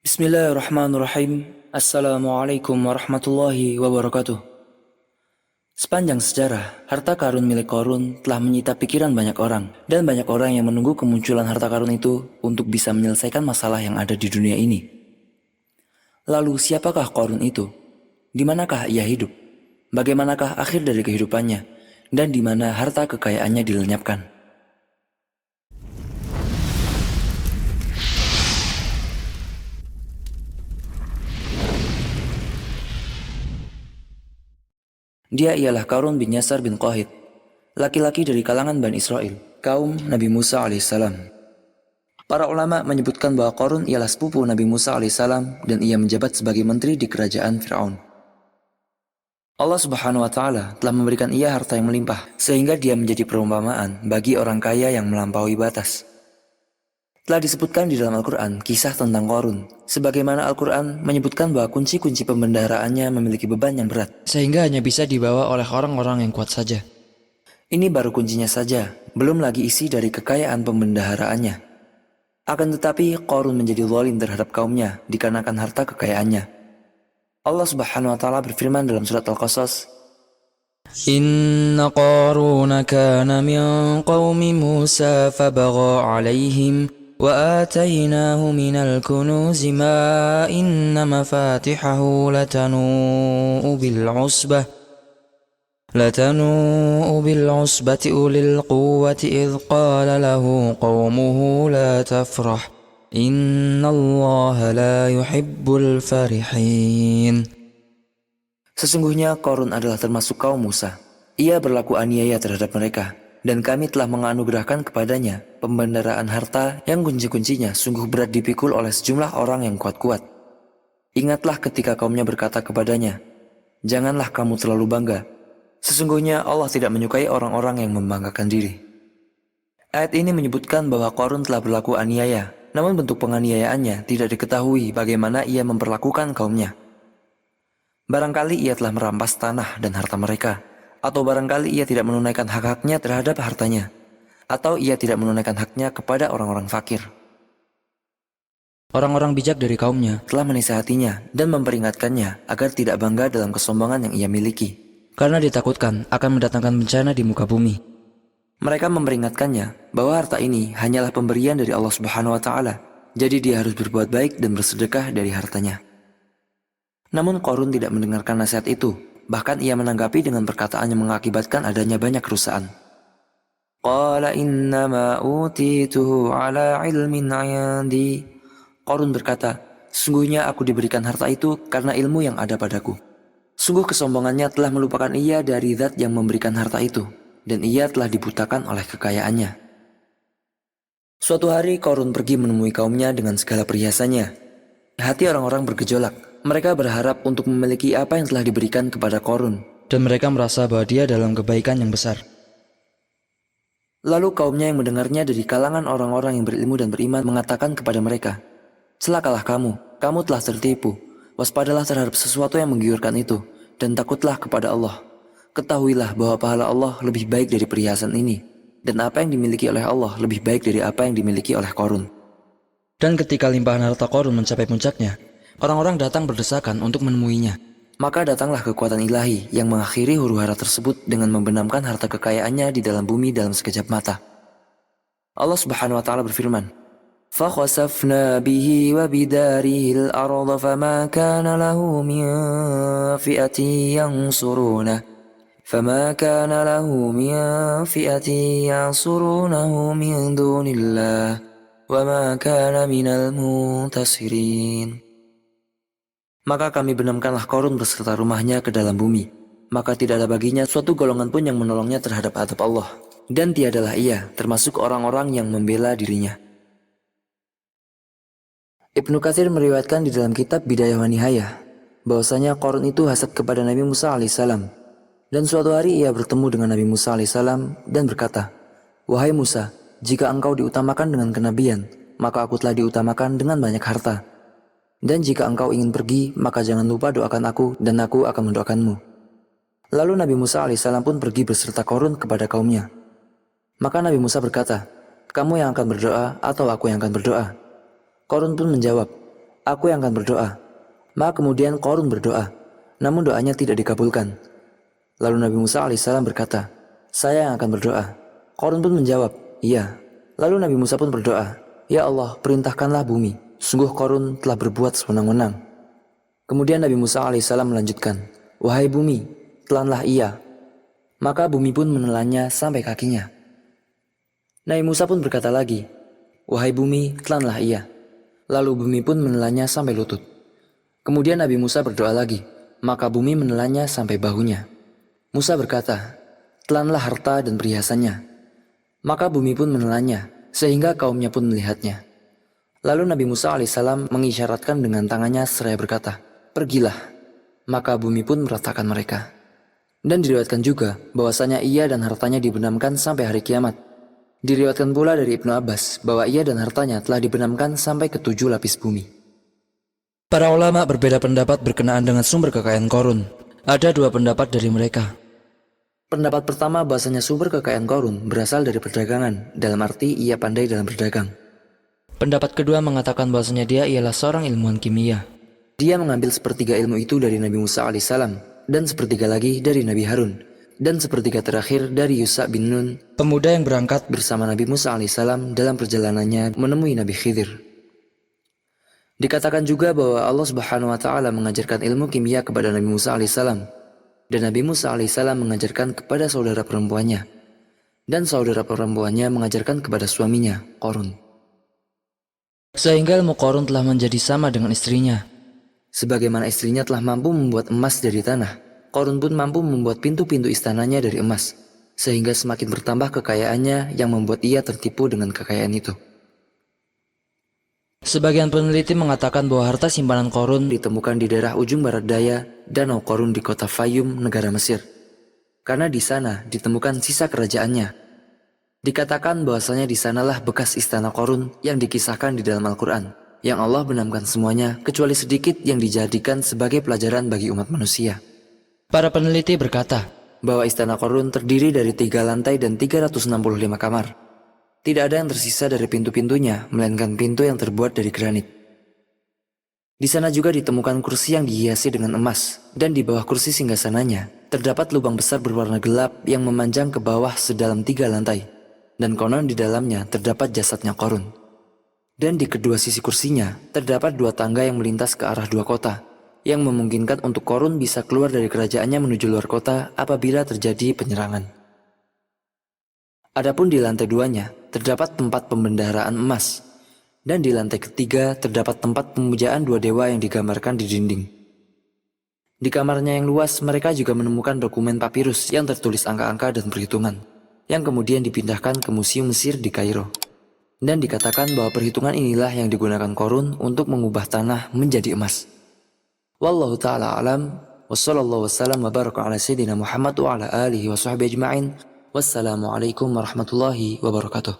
Bismillahirrahmanirrahim. Assalamualaikum warahmatullahi wabarakatuh. Sepanjang sejarah, harta karun milik Qarun telah menyita pikiran banyak orang, dan banyak orang yang menunggu kemunculan harta karun itu untuk bisa menyelesaikan masalah yang ada di dunia ini. Lalu siapakah Qarun itu? Di manakah ia hidup? Bagaimanakah akhir dari kehidupannya? Dan di mana harta kekayaannya dilenyapkan? Dia ialah Qarun bin Yasar bin Qahid, laki-laki dari kalangan Bani Israel, kaum Nabi Musa alaihissalam. Para ulama menyebutkan bahwa Qarun ialah sepupu Nabi Musa alaihissalam dan ia menjabat sebagai menteri di kerajaan Fir'aun. Allah Subhanahu wa Ta'ala telah memberikan ia harta yang melimpah, sehingga dia menjadi perumpamaan bagi orang kaya yang melampaui batas. Telah disebutkan di dalam Al-Quran kisah tentang Qarun, sebagaimana Al-Quran menyebutkan bahwa kunci-kunci pembendaharaannya memiliki beban yang berat, sehingga hanya bisa dibawa oleh orang-orang yang kuat saja. Ini baru kuncinya saja, belum lagi isi dari kekayaan pembendaharaannya. Akan tetapi Qarun menjadi zalim terhadap kaumnya dikarenakan harta kekayaannya. Allah Subhanahu wa Ta'ala berfirman dalam surat Al-Qasas, Inna Qaruna kana min qaumi Musa fabagha alaihim wa atainahu minal kunuzi ma inna mafatihahu latanu'u بالعصبة أولي القوة إذ قال له قومه لا تفرح إن الله لا يحب الفرحين. Sesungguhnya Qarun adalah termasuk kaum Musa. Ia berlaku aniaya terhadap mereka, dan kami telah menganugerahkan kepadanya pembendaraan harta yang kunci-kuncinya sungguh berat dipikul oleh sejumlah orang yang kuat-kuat. Ingatlah ketika kaumnya berkata kepadanya, "Janganlah kamu terlalu bangga. Sesungguhnya Allah tidak menyukai orang-orang yang membanggakan diri." Ayat ini menyebutkan bahwa Qarun telah berlaku aniaya, namun bentuk penganiayaannya tidak diketahui bagaimana ia memperlakukan kaumnya. Barangkali ia telah merampas tanah dan harta mereka, atau barangkali ia tidak menunaikan hak-haknya terhadap hartanya, atau ia tidak menunaikan haknya kepada orang-orang fakir. Orang-orang bijak dari kaumnya telah menasihatinya dan memperingatkannya agar tidak bangga dalam kesombongan yang ia miliki, karena ditakutkan akan mendatangkan bencana di muka bumi. Mereka memperingatkannya bahwa harta ini hanyalah pemberian dari Allah Subhanahu wa Ta'ala, jadi dia harus berbuat baik dan bersedekah dari hartanya. Namun Qarun tidak mendengarkan nasihat itu, bahkan ia menanggapi dengan perkataan yang mengakibatkan adanya banyak kerusakan. Qala innama utituhu ala ilmin 'indi. Qarun berkata, "Sungguhnya aku diberikan harta itu karena ilmu yang ada padaku." Sungguh kesombongannya telah melupakan ia dari zat yang memberikan harta itu, dan ia telah dibutakan oleh kekayaannya. Suatu hari Qarun pergi menemui kaumnya dengan segala perhiasannya. Hati orang-orang bergejolak. Mereka berharap untuk memiliki apa yang telah diberikan kepada Qarun, dan mereka merasa bahwa dia dalam kebaikan yang besar. Lalu kaumnya yang mendengarnya dari kalangan orang-orang yang berilmu dan beriman mengatakan kepada mereka, "Celakalah kamu telah tertipu. Waspadalah terhadap sesuatu yang menggiurkan itu, dan takutlah kepada Allah. Ketahuilah bahwa pahala Allah lebih baik dari perhiasan ini, dan apa yang dimiliki oleh Allah lebih baik dari apa yang dimiliki oleh Qarun." Dan ketika limpahan harta Qarun mencapai puncaknya, orang-orang datang berdesakan untuk menemuinya. Maka datanglah kekuatan ilahi yang mengakhiri huru-hara tersebut dengan membenamkan harta kekayaannya di dalam bumi dalam sekejap mata. Allah Subhanahu wa Ta'ala berfirman, فَخَسَفْنَا بِهِ وَبِدَارِهِ الْأَرْضَ فَمَا كَانَ لَهُ مِنْ فِئَةٍ يَنْصُرُونَهُ مِنْ دُونِ اللَّهِ وَمَا كَانَ مِنَ الْمُنْتَصِرِينَ. Maka kami benamkanlah Qarun beserta rumahnya ke dalam bumi. Maka tidak ada baginya suatu golongan pun yang menolongnya terhadap azab Allah. Dan tiadalah ia termasuk orang-orang yang membela dirinya. Ibnu Katsir meriwayatkan di dalam kitab Bidayah wa Nihayah bahwasanya Qarun itu hasad kepada Nabi Musa alaihissalam. Dan suatu hari ia bertemu dengan Nabi Musa alaihissalam dan berkata, "Wahai Musa, jika engkau diutamakan dengan kenabian, maka aku telah diutamakan dengan banyak harta. Dan jika engkau ingin pergi, maka jangan lupa doakan aku dan aku akan mendoakanmu." Lalu Nabi Musa alaihissalam pun pergi beserta Qarun kepada kaumnya. Maka Nabi Musa berkata, "Kamu yang akan berdoa atau aku yang akan berdoa?" Qarun pun menjawab, aku yang akan berdoa. Maka kemudian Qarun berdoa, namun doanya tidak dikabulkan. Lalu Nabi Musa alaihissalam berkata, saya yang akan berdoa. Qarun pun menjawab, iya. Lalu Nabi Musa pun berdoa, ya Allah, perintahkanlah bumi. Sungguh Qarun telah berbuat sewenang-wenang. Kemudian Nabi Musa alaihissalam melanjutkan, wahai bumi, telanlah ia. Maka bumi pun menelannya sampai kakinya. Nabi Musa pun berkata lagi, wahai bumi, telanlah ia. Lalu bumi pun menelannya sampai lutut. Kemudian Nabi Musa berdoa lagi, maka bumi menelannya sampai bahunya. Musa berkata, telanlah harta dan perhiasannya. Maka bumi pun menelannya, sehingga kaumnya pun melihatnya. Lalu Nabi Musa alaihissalam mengisyaratkan dengan tangannya seraya berkata, pergilah. Maka bumi pun meratakan mereka. Dan diriwayatkan juga bahwasanya ia dan hartanya dibenamkan sampai hari kiamat. Diriwayatkan pula dari Ibnu Abbas bahwa ia dan hartanya telah dibenamkan sampai ke 7 lapis bumi. Para ulama berbeda pendapat berkenaan dengan sumber kekayaan Qarun. Ada 2 pendapat dari mereka. Pendapat pertama bahwasanya sumber kekayaan Qarun berasal dari perdagangan, dalam arti ia pandai dalam berdagang. Pendapat kedua mengatakan bahwasanya dia ialah seorang ilmuwan kimia. Dia mengambil sepertiga ilmu itu dari Nabi Musa alaihissalam, dan sepertiga lagi dari Nabi Harun, dan sepertiga terakhir dari Yusha bin Nun, Pemuda yang berangkat bersama Nabi Musa alaihissalam dalam perjalanannya menemui Nabi Khidir. Dikatakan juga bahwa Allah Subhanahu wa taala mengajarkan ilmu kimia kepada Nabi Musa alaihissalam, dan Nabi Musa alaihissalam mengajarkan kepada saudara perempuannya, dan saudara perempuannya mengajarkan kepada suaminya, Qarun. sehingga ilmu Qarun telah menjadi sama dengan istrinya. Sebagaimana istrinya telah mampu membuat emas dari tanah, Qarun pun mampu membuat pintu-pintu istananya dari emas, sehingga semakin bertambah kekayaannya yang membuat ia tertipu dengan kekayaan itu. Sebagian peneliti mengatakan bahwa harta simpanan Qarun Ditemukan di daerah ujung barat daya Danau Qarun di kota Fayum, negara Mesir. Karena di sana ditemukan sisa kerajaannya. Dikatakan bahwasanya di sanalah bekas istana Qarun yang dikisahkan di dalam Al-Quran, yang Allah benamkan semuanya kecuali sedikit yang dijadikan sebagai pelajaran bagi umat manusia. Para peneliti berkata Bahwa istana Qarun terdiri dari 3 lantai dan 365 kamar. Tidak ada yang tersisa dari pintu-pintunya, melainkan pintu yang terbuat dari granit. Di sana juga ditemukan kursi yang dihiasi dengan emas, dan di bawah kursi singgasananya terdapat lubang besar berwarna gelap yang memanjang ke bawah sedalam 3 lantai, dan konon di dalamnya terdapat jasadnya Qarun. Dan di kedua sisi kursinya terdapat 2 tangga yang melintas ke arah 2 kota, yang memungkinkan untuk Qarun bisa keluar dari kerajaannya menuju luar kota apabila terjadi penyerangan. Adapun di lantai 2-nya terdapat tempat pembendaharaan emas, dan di lantai ketiga terdapat tempat pemujaan 2 dewa yang digambarkan di dinding. Di kamarnya yang luas mereka juga menemukan dokumen papirus yang tertulis angka-angka dan perhitungan, yang kemudian dipindahkan ke Museum Mesir di Kairo. Dan dikatakan bahwa perhitungan inilah yang digunakan Qarun untuk mengubah tanah menjadi emas. Wallahu ta'ala alam, wa sallallahu wasallam wa baraka ala sayyidina Muhammad wa ala alihi wa sahbihi ajma'in. Wassalamualaikum warahmatullahi wabarakatuh.